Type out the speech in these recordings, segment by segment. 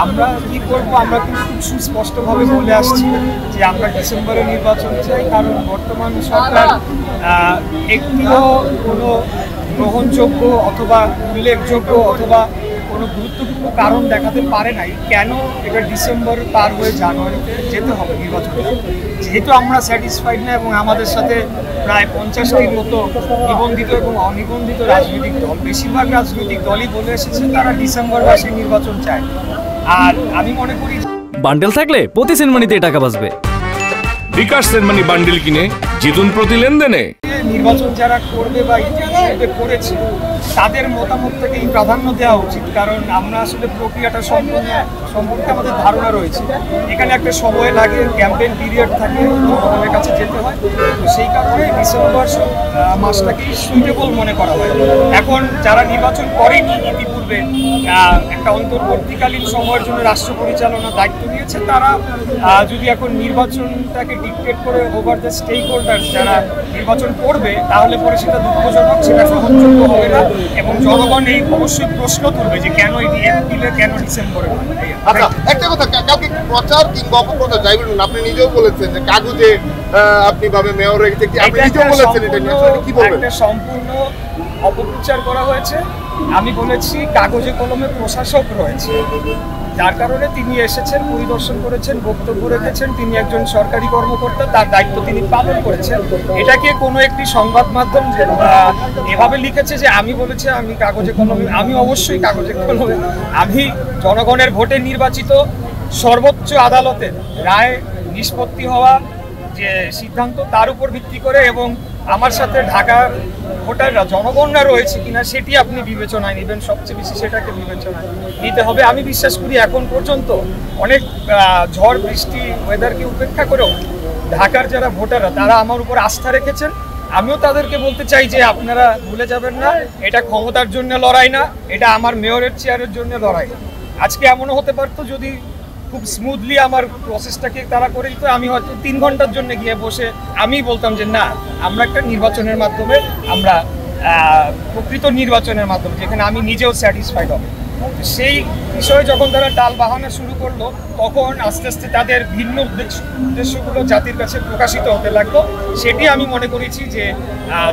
আমরা কি করব, আমরা কিন্তু খুব সুস্পষ্টভাবে বলে আসছি যে আমরা ডিসেম্বরে নির্বাচন চাই, কারণ বর্তমান সরকার একটিও কোনো গ্রহণযোগ্য অথবা উল্লেখযোগ্য অথবা কোনো গুরুত্বপূর্ণ কারণ দেখাতে পারে নাই কেন এটা ডিসেম্বর পার হয়ে জানুয়ারিতে যেতে হবে নির্বাচনে। যেহেতু আমরা স্যাটিসফাইড না এবং আমাদের সাথে প্রায় 50টির মতো নিবন্ধিত এবং অনিবন্ধিত রাজনৈতিক দল, বেশিরভাগ রাজনৈতিক দলই বলে এসেছে তারা ডিসেম্বর মাসে নির্বাচন চায়। আর আমি মনে করি বান্ডেল থাকলে প্রতি সেনমানিতে টাকা বাঁচবে। বিকাশ সেনমানি বান্ডেল কিনে জিতুন প্রতি লেনদেনে। নির্বাচন যারা করবে বা ইতিমধ্যে করেছে তাদের মতামতটাকেই প্রাধান্য দেওয়া উচিত, কারণ আমরা আসলে প্রক্রিয়াটা সম্পর্কে আমাদের ধারণা রয়েছে। এখানে একটা সময় লাগে, ক্যাম্পেইন পিরিয়ড থাকে, জনগণের কাছে যেতে হয়, তো সেই কারণে ডিসেম্বর মাসটাকেই সুইটেবল মনে করা হয়। এখন যারা নির্বাচন করেনি ইতিপূর্বে একটা অন্তর্বর্তীকালীন সময়ের জন্য রাষ্ট্র পরিচালনার দায়িত্ব নিয়েছে, তারা যদি এখন নির্বাচনটাকে ডিক্টেট করে ওভার দ্য স্টেক হোল্ডার যারা নির্বাচন করবে, তাহলে পরে সেটা দুঃখজনক, সেটা গ্রহণযোগ্য হবে না এবং জনগণ এই অবশ্যই প্রশ্ন তুলবে যে কেন এটি এপ্রিলে, কেন ডিসেম্বরে। আচ্ছা, একটা কথা, কাউকে প্রচার কিংবা অপপ্রচার যাই বলুন, আপনি নিজেও বলেছেন যে কাগজে আপনি ভাবে মেয়র রেখেছে, আপনি নিজেও বলেছেন এটা নিয়ে কি বলবেন? একটা সম্পূর্ণ অপপ্রচার করা হয়েছে। আমি বলেছি কাগজে কলমে প্রশাসক রয়েছে, যার কারণে তিনি এসেছেন, পরিদর্শন করেছেন, বক্তব্য রেখেছেন, তিনি একজন সরকারি কর্মকর্তা, তার দায়িত্ব তিনি পালন করেছেন। এটাকে কোনো একটি সংবাদ মাধ্যম এভাবে লিখেছে যে আমি বলেছি আমি কাগজে কলমে, আমি অবশ্যই কাগজে কলমে, আমি জনগণের ভোটে নির্বাচিত, সর্বোচ্চ আদালতের রায় নিষ্পত্তি হওয়া যে সিদ্ধান্ত তার উপর ভিত্তি করে এবং আমার সাথে ঢাকার ভোটাররা, জনগণরা রয়েছে কিনা সেটি আপনি বিবেচনায় নেবেন, সবচেয়ে বেশি সেটাকে বিবেচনায় নিতে হবে। আমি বিশ্বাস করি এখন পর্যন্ত অনেক ঝড় বৃষ্টি ওয়েদারকে উপেক্ষা করেও ঢাকার যারা ভোটাররা তারা আমার উপর আস্থা রেখেছেন। আমিও তাদেরকে বলতে চাই যে আপনারা ভুলে যাবেন না, এটা ক্ষমতার জন্য লড়াই না, এটা আমার মেয়রের চেয়ারের জন্য লড়াই। আজকে এমনও হতে পারতো যদি খুব স্মুথলি আমার প্রসেসটাকে তারা করে দিত, আমি হয়তো 3 ঘন্টার জন্য গিয়ে বসে আমি বলতাম যে না, আমরা একটা নির্বাচনের মাধ্যমে, আমরা প্রকৃত নির্বাচনের মাধ্যমে যেখানে আমি নিজেও স্যাটিসফাইড হব। সেই বিষয়ে যখন তারা টাল বাহানা শুরু করলো, তখন আস্তে আস্তে তাদের ভিন্ন উদ্দেশ্যগুলো জাতির কাছে প্রকাশিত হতে লাগলো। সেটি আমি মনে করেছি যে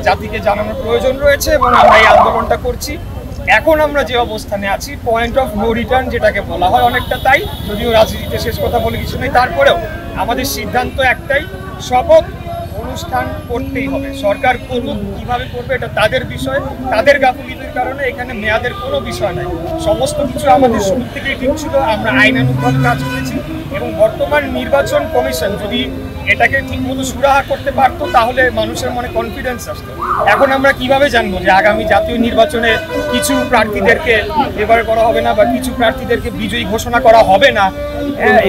জাতিকে জানানোর প্রয়োজন রয়েছে এবং আমরা এই আন্দোলনটা করছি। এখন আমরা যে অবস্থানে আছি, পয়েন্ট অফ নো রিটার্ন যেটাকে বলা হয় অনেকটা তাই, যদিও রাজনীতিতে শেষ কথা বলে কিছু নেই, তারপরেও আমাদের সিদ্ধান্ত একটাই, শপথ অনুষ্ঠান করতেই হবে। সরকার করুক, কীভাবে করবে এটা তাদের বিষয়, তাদের গাফিলতির কারণে এখানে মেয়াদের কোনো বিষয় নাই। সমস্ত কিছু আমাদের শুরু থেকেই ঠিক ছিল, আমরা আইনানুগভাবে কাজ করেছি এবং বর্তমান নির্বাচন কমিশন যদি এটাকে ঠিকমতো সুরাহা করতে পারতো তাহলে মানুষের মনে কনফিডেন্স আসতো। এখন আমরা কিভাবে জানবো যে আগামী জাতীয় নির্বাচনে কিছু প্রার্থীদেরকে ফেভার করা হবে না বা কিছু প্রার্থীদেরকে বিজয়ী ঘোষণা করা হবে না?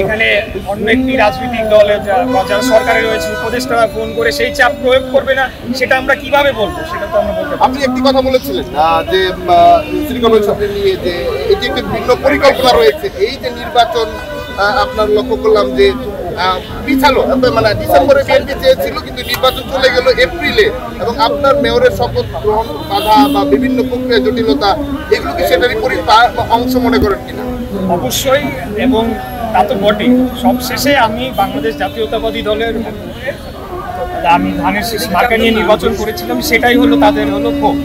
এখানে অন্য একটি রাজনৈতিক দলের যারা সরকারে রয়েছে উপদেষ্টারা ফোন করে সেই চাপ প্রয়োগ করবে না, সেটা আমরা কিভাবে বলবো? সেটা তো আমরা বলতে পারি। আপনি একটি কথা বলেছিলেন যে সিটি কর্পোরেশনকে নিয়ে যে এটি একটি ভিন্ন পরিকল্পনা রয়েছে, এই যে নির্বাচন আপনার লক্ষ্য করলাম যে পিছালো, মানে ডিসেম্বরে বিএনপি চেয়েছিল কিন্তু নির্বাচন চলে গেল এপ্রিলে, এবং আপনার মেয়রের শপথ গ্রহণ বাধা বা বিভিন্ন প্রক্রিয়া জটিলতা, এগুলো কি সেটারই অংশ মনে করেন কিনা? অবশ্যই, এবং তা তো বটেই। সবশেষে আমি বাংলাদেশ জাতীয়তাবাদী দলের আমি ধানের শীষ মার্কা নিয়ে নির্বাচন করেছিলাম, সেটাই হলো তাদের হলো ক্ষোভ।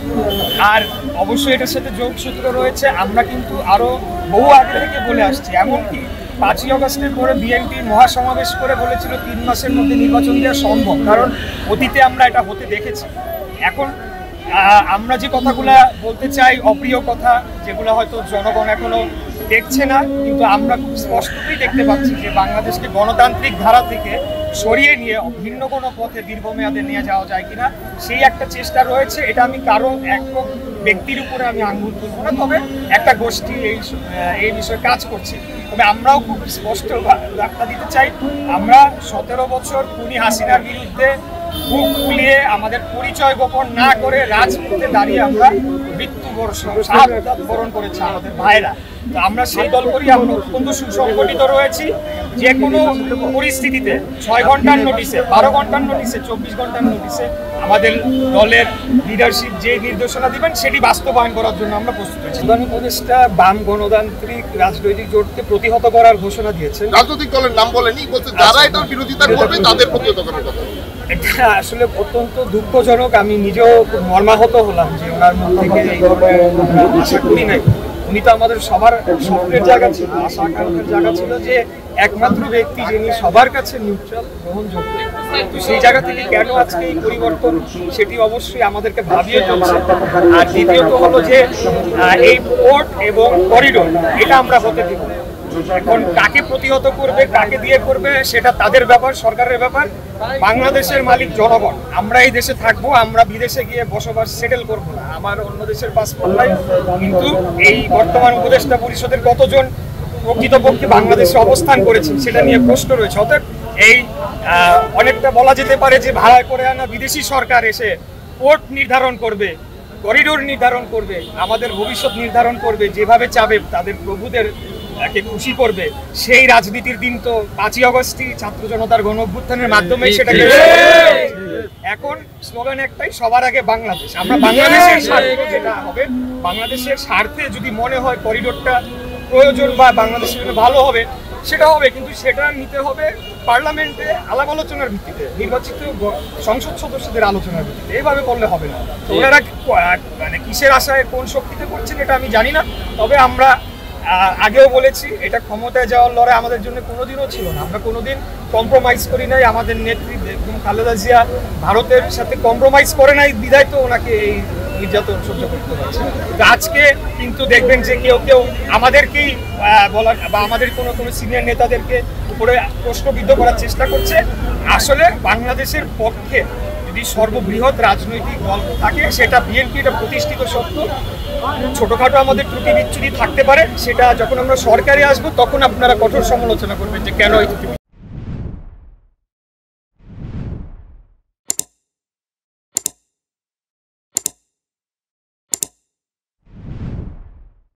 আর অবশ্যই এটার সাথে যোগসূত্র রয়েছে। আমরা কিন্তু আরও বহু আগে থেকে বলে আসছি, এমনকি 5ই আগস্টের পরে বিএনপি মহাসমাবেশ করে বলেছিল 3 মাসের মধ্যে নির্বাচন দেওয়া সম্ভব, কারণ অতীতে আমরা এটা হতে দেখেছি। এখন আমরা যে কথাগুলো বলতে চাই, অপ্রিয় কথা, যেগুলো হয়তো জনগণ এখনো দেখছে না, কিন্তু আমরা খুব স্পষ্টতই দেখতে পাচ্ছি যে বাংলাদেশকে গণতান্ত্রিক ধারা থেকে সরিয়ে নিয়ে ভিন্ন কোনো পথে দীর্ঘমেয়াদে নিয়ে যাওয়া যায় কিনা সেই একটা চেষ্টা রয়েছে। এটা আমি কারো একক ব্যক্তির উপরে আমি আঙুল তুলব না, তবে একটা গোষ্ঠী এই বিষয়ে কাজ করছে। তবে আমরাও খুব স্পষ্ট বার্তা দিতে চাই, আমরা 17 বছর খুনি হাসিনার বিরুদ্ধে বুক ফুলিয়ে আমাদের পরিচয় গোপন না করে রাজপথে দাঁড়িয়ে আমরা মৃত্যু শাহাদাত বরণ করেছে আমাদের ভাইরা। তো আমরা সেই দল করি, আমরা অত্যন্ত সুসংগঠিত রয়েছি। যে কোনো পরিস্থিতিতে 6 ঘন্টার নোটিশে, 12 ঘন্টার নোটিশে, 24 ঘন্টার নোটিশে আমাদের দলের লিডারশিপ যে নির্দেশনা দিবেন সেটি বাস্তবায়ন করার জন্য আমরা প্রস্তুত আছি। প্রধান উপদেষ্টা বাম গণতান্ত্রিক রাজনৈতিক জোটকে প্রতিহত করার ঘোষণা দিয়েছেন। রাজনৈতিক দলের নাম বলেনি, বলছে যারা এটার বিরোধিতা করবে তাদের প্রতিহত করার কথা। এটা আসলে অত্যন্ত দুঃখজনক। আমি নিজেও খুব মর্মাহত হলাম যে ওনার মুখ থেকে এই ধরনের আশা করি নাই। উনি তো আমাদের সবার স্বপ্নের জায়গা ছিল, আশা আকাঙ্ক্ষার জায়গা ছিল যে একমাত্র ব্যক্তি যিনি সবার কাছে নিউট্রাল, গ্রহণযোগ্য। তো সেই জায়গা থেকে কেন আজকে এই পরিবর্তন, সেটি অবশ্যই আমাদেরকে ভাবিয়ে তুলছে। আর দ্বিতীয়ত হলো যে এই পোর্ট এবং করিডোর এটা আমরা হতে দিব না। এখন কাকে প্রতিহত করবে, কাকে দিয়ে করবে, সেটা তাদের ব্যাপার, সরকারের ব্যাপার। বাংলাদেশের মালিক জনগণ। আমরা এই দেশে থাকবো, আমরা বিদেশে গিয়ে বসবাস সেটেল করব না। আমার অন্য দেশের পাসপোর্ট নাই, কিন্তু এই বর্তমান উপদেষ্টা পরিষদের কতজন প্রকৃতপক্ষে বাংলাদেশে অবস্থান করেছে সেটা নিয়ে প্রশ্ন রয়েছে। অতএব এই অনেকটা বলা যেতে পারে যে ভাড়া করে আনা বিদেশি সরকার এসে পোর্ট নির্ধারণ করবে, করিডোর নির্ধারণ করবে, আমাদের ভবিষ্যৎ নির্ধারণ করবে, যেভাবে চাবে তাদের প্রভুদের কে খুশি করবে। সেই রাজনীতির দিন তো 5ই আগস্টই ছাত্র জনতার গণ অভ্যুত্থানের মাধ্যমে সেটাকে। এখন স্লোগান একটাই, সবার আগে বাংলাদেশ। আমরা বাংলাদেশের স্বার্থে যেটা হবে, বাংলাদেশের স্বার্থে যদি মনে হয় করিডোরটা প্রয়োজন বা বাংলাদেশের জন্য ভালো হবে, সেটা হবে, কিন্তু সেটা নিতে হবে পার্লামেন্টে আলাপ আলোচনার ভিত্তিতে, নির্বাচিত সংসদ সদস্যদের আলোচনার ভিত্তিতে। এইভাবে করলে হবে না। তো ওনারা মানে কিসের আশায়, কোন শক্তিতে করছেন এটা আমি জানি না। তবে আমরা আগেও বলেছি, এটা ক্ষমতায় যাওয়ার লড়াই আমাদের জন্য কোনোদিনও ছিল না। আমরা কোনোদিন কম্প্রোমাইজ করি নাই। আমাদের নেত্রী বেগম খালেদা জিয়া ভারতের সাথে কম্প্রোমাইজ করে নাই, বিধায় তো ওনাকে এই নির্যাতন সহ্য করতে হচ্ছে। তো আজকে কিন্তু দেখবেন যে কেউ কেউ আমাদেরকেই বলার বা আমাদের কোনো সিনিয়র নেতাদেরকে উপরে প্রশ্নবিদ্ধ করার চেষ্টা করছে। আসলে বাংলাদেশের পক্ষে যদি সর্ববৃহৎ রাজনৈতিক দল থাকে সেটা বিএনপি, এটা প্রতিষ্ঠিত সত্য। ছোটখাটো আমাদের ত্রুটি বিচ্যুতি থাকতে পারে, সেটা যখন আমরা সরকারে আসবো তখন আপনারা কঠোর সমালোচনা করবেন যে কেন এই ত্রুটি।